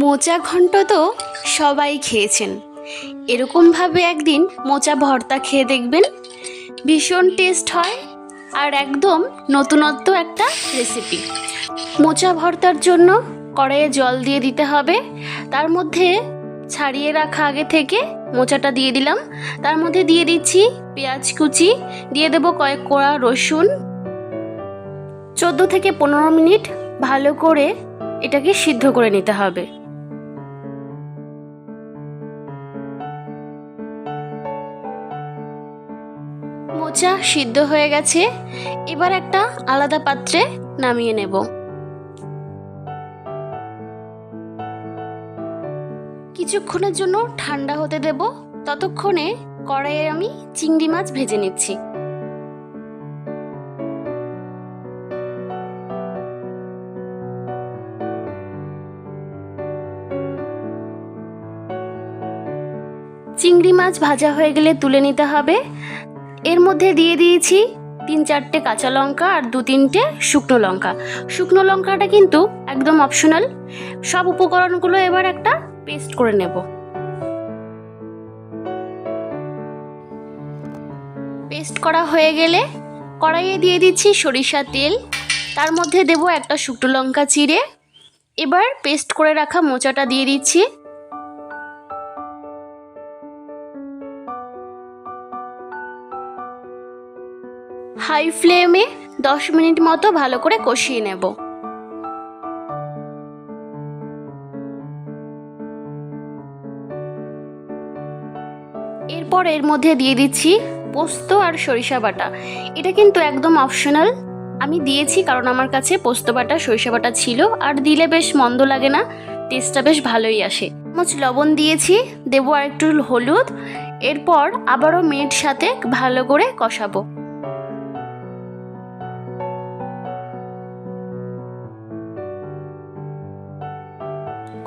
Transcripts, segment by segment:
মোচা ঘন্ট তো সবাই খেয়েছেন। এরকমভাবে একদিন মোচা ভর্তা খেয়ে দেখবেন, ভীষণ টেস্ট হয় আর একদম নতুনত্ব একটা রেসিপি। মোচা ভর্তার জন্য কড়াইয়ে জল দিয়ে দিতে হবে, তার মধ্যে ছাড়িয়ে রাখা আগে থেকে মোচাটা দিয়ে দিলাম, তার মধ্যে দিয়ে দিচ্ছি পেঁয়াজ কুচি, দিয়ে দেবো কয়েক কোয়া রসুন। 14 থেকে 15 মিনিট ভালো করে এটাকে সিদ্ধ করে নিতে হবে। মোচা সিদ্ধ হয়ে গেছে, এবার একটা আলাদা পাত্রে নামিয়ে নেব। কিছুক্ষণের জন্য ঠান্ডা হতে দেব, ততক্ষণে কড়াইয়ে আমি চিংড়ি মাছ ভেজে নিচ্ছি। চিংড়ি মাছ ভাজা হয়ে গেলে তুলে নিতে হবে। এর মধ্যে দিয়ে দিয়েছি 3-4টে কাঁচা লঙ্কা আর 2-3টে শুকনো লঙ্কা। শুকনো লঙ্কাটা কিন্তু একদম অপশনাল। সব উপকরণগুলো এবার একটা পেস্ট করে নেব। পেস্ট করা হয়ে গেলে কড়াইয়ে দিয়ে দিচ্ছি সরিষার তেল, তার মধ্যে দেব একটা শুকনো লঙ্কা চিড়ে। এবার পেস্ট করে রাখা মোচাটা দিয়ে দিচ্ছি। হাই ফ্লেমে 10 মিনিট মতো ভালো করে কষিয়ে নেব। এরপর এর মধ্যে দিয়ে দিচ্ছি পোস্ত আর সরিষা বাটা। এটা কিন্তু একদম অপশনাল, আমি দিয়েছি কারণ আমার কাছে পোস্ত বাটা সরিষা বাটা ছিল, আর দিলে বেশ মন্দ লাগে না, টেস্টটা বেশ ভালোই আসে। চামচ লবণ দিয়েছি, দেবো আর একটু হলুদ। এরপর আবারও মেয়ের সাথে ভালো করে কষাবো।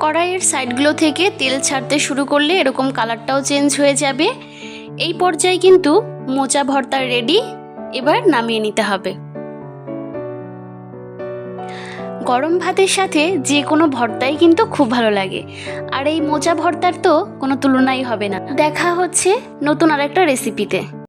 কড়াইয়ের সাইডগুলো থেকে তেল ছাড়তে শুরু করলে এরকম কালারটাও চেঞ্জ হয়ে যাবে। এই পর্যায়ে কিন্তু মোচা ভর্তা রেডি, এবার নামিয়ে নিতে হবে। গরম ভাতের সাথে যে কোনো ভর্তাই কিন্তু খুব ভালো লাগে, আর এই মোচা ভর্তার তো কোনো তুলনাই হবে না। দেখা হচ্ছে নতুন আরেকটা রেসিপিতে।